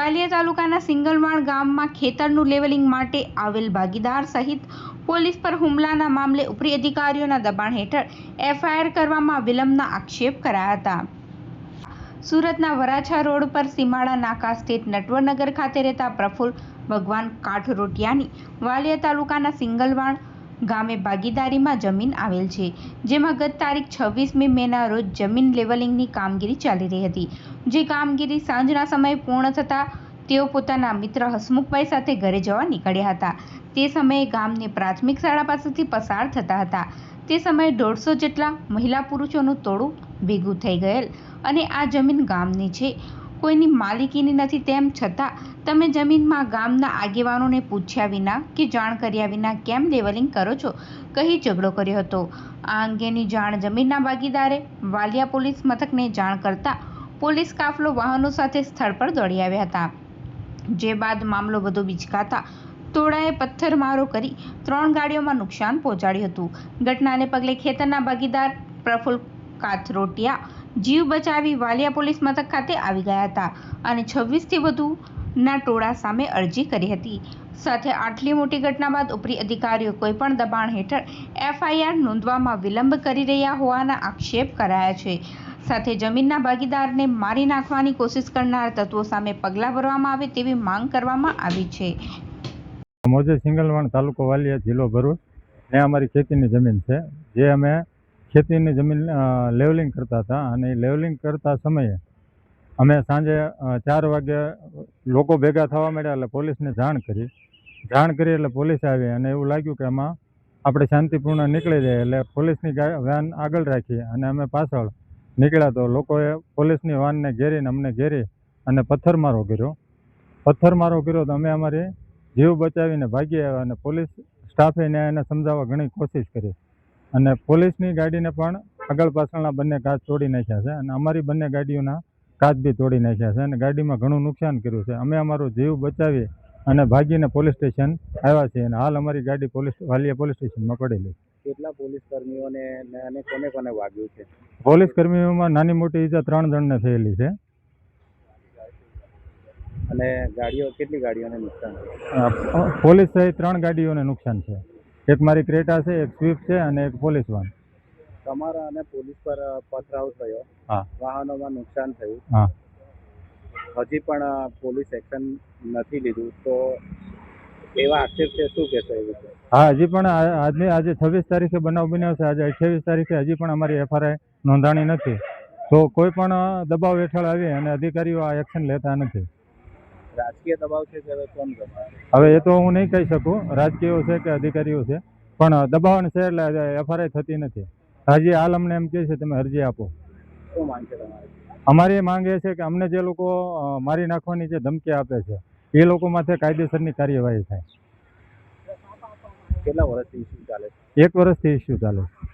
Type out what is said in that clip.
વાલિયા તાલુકાના સિંગલવાણ ગામમાં ખેતરનું લેવલિંગ માટે આવેલ ભાગીદાર સહિત પોલીસ પર હુમલાના મામલે ઉપરી અધિકારીઓના દબાણ હેઠળ એફઆઈઆર કરવામાં વિલંબના આક્ષેપ કરાયા હતા. સુરતના વરાછા રોડ પર સીમાડા નાકા સ્થિત નટવરનગર ખાતે રહેતા પ્રફુલ્લ ભગવાન કાઠરોટિયાની વાલિયા તાલુકાના સિંગલવાણ ગામે ભાગીદારીમાં જમીન આવેલ છે, જેમાં ગત તારીખ 26મી મેના રોજ જમીન લેવલિંગની કામગીરી ચાલી રહી હતી. જે કામગીરી સાંજના સમયે પૂર્ણ થતાં તેઓ પોતાના મિત્ર હસમુખભાઈ સાથે ઘરે જવા નીકળ્યા હતા. તે સમયે ગામની પ્રાથમિક શાળા પાસેથી પસાર થતા હતા. તે સમયે 150 જેટલા મહિલા પુરુષોનું ટોળું ભેગું થઈ ગયેલ અને આ જમીન ગામની છે, કોઈની માલિકીની નથી, તેમ છતાં તમે જમીનમાં ગામના આગેવાનોને પૂછ્યા વિના કે જાણ કર્યા વિના કેમ લેવલિંગ કરો છો કહી ઝઘડો કર્યો હતો. આ અંગેની જાણ જમીનના ભાગીદારે વાલિયા પોલીસ મથકને જાણ કરતા પોલીસ કાફલો વાહનો સાથે સ્થળ પર દોડી આવ્યા હતા. જે બાદ મામલો વધુ બીચકાતા ટોળાએ પથ્થરમારો કરી 3 ગાડીઓમાં નુકસાન પહોંચાડ્યું હતું. ઘટનાને પગલે ખેતરના ભાગીદાર પ્રફુલ્લ કાથરોટિયા જીવ બચાવી વાલિયા પોલીસ મથક ખાતે આવી ગયા હતા અને 26થી વધુના ટોળા સામે અરજી કરી હતી. સાથે આટલી મોટી ઘટના બાદ ઉપરી અધિકારીઓ કોઈપણ દબાણ હેઠળ એફઆઈઆર નોંધવામાં વિલંબ કરી રહ્યા હોવાના આક્ષેપ કરાયા છે. સાથે જમીનના ભાગીદારને મારી નાખવાની કોશિશ કરનાર તત્વો સામે પગલાં ભરવામાં આવે તેવી માંગ કરવામાં આવી છે. મોજે સિંગલવાણ તાલુકો વાલિયા જિલ્લો ભરૂચ ને અમારી ખેતીની જમીન છે, જે અમે ખેતીની જમીન લેવલિંગ કરતા હતા અને લેવલિંગ કરતા સમયે અમે સાંજે 4 વાગે લોકો ભેગા થવા માંડ્યા એટલે પોલીસને જાણ કરી એટલે પોલીસ આવી અને એવું લાગ્યું કે આમાં આપણે શાંતિપૂર્ણ નીકળી જાય એટલે પોલીસની વાન આગળ રાખી અને અમે પાછળ નીકળ્યા તો લોકોએ પોલીસની વાનને ઘેરીને અમને ઘેરી અને પથ્થરમારો કર્યો તો અમે અમારી જીવ બચાવીને ભાગી આવ્યા અને પોલીસ સ્ટાફે એને સમજાવવા ઘણી કોશિશ કરી અને પોલીસની ગાડીને પણ આગળ પાછળના બંને કાચ તોડી નાખ્યા છે અને અમારી બંને ગાડીઓના કાચ બી તોડી નાખ્યા છે અને ગાડીમાં ઘણું નુકસાન કર્યું છે. અમે અમારો જીવ બચાવી અને ભાગીને પોલીસ સ્ટેશન આવ્યા છીએ અને હાલ અમારી ગાડી વાલિયા પોલીસ સ્ટેશનમાં પડેલી. કેટલા પોલીસ કર્મીઓને અને કોને કોને વાગ્યું છે? પોલીસ કર્મીઓમાં નાની મોટી ઈજા 3 જણને થયેલી છે. અને કેટલી ગાડીઓને નુકસાન થયું? પોલીસ સહિત 3 ગાડીઓને નુકસાન છે. એક મારી ક્રેટા છે, એક સ્વિફ્ટ છે અને એક પોલીસ વાન. તમારા અને પોલીસ પર પથરાવ થયો, વાહનોમાં નુકસાન થયું, હજી પણ પોલીસ એક્શન નથી લીધું, તો એવા આક્ષેપ છે, શું કહેશો એ વિશે? હા, હજી પણ આજે 26 તારીખે બનાવ બન્યો છે. આજે 28 તારીખે હજી પણ અમારી એફઆઈઆર નોંધાણી નથી. તો કોઈ પણ દબાવ હેઠળ આવી અને અધિકારીઓ આ એક્શન લેતા નથી. રાજકીય દબાવ છે કે હવે કોણ કરે? હવે એ તો હું નહીં કહી શકું રાજકીયો છે કે અધિકારીઓ છે, પણ દબાણ છે એટલે એફઆઈઆર થતી નથી. હજી હાલ અમને એમ કહે છે તમે અરજી આપો. શું માંગ છે તમારી? અમારી માંગ એ છે કે અમને જે લોકો મારી નાખવાની જે ધમકી આપે છે એ લોકો માથે કાયદેસરની કાર્યવાહી થાય. કેટલા વર્ષથી ઇસ્યુ ચાલે છે? 1 વર્ષથી ઇસ્યુ ચાલે છે.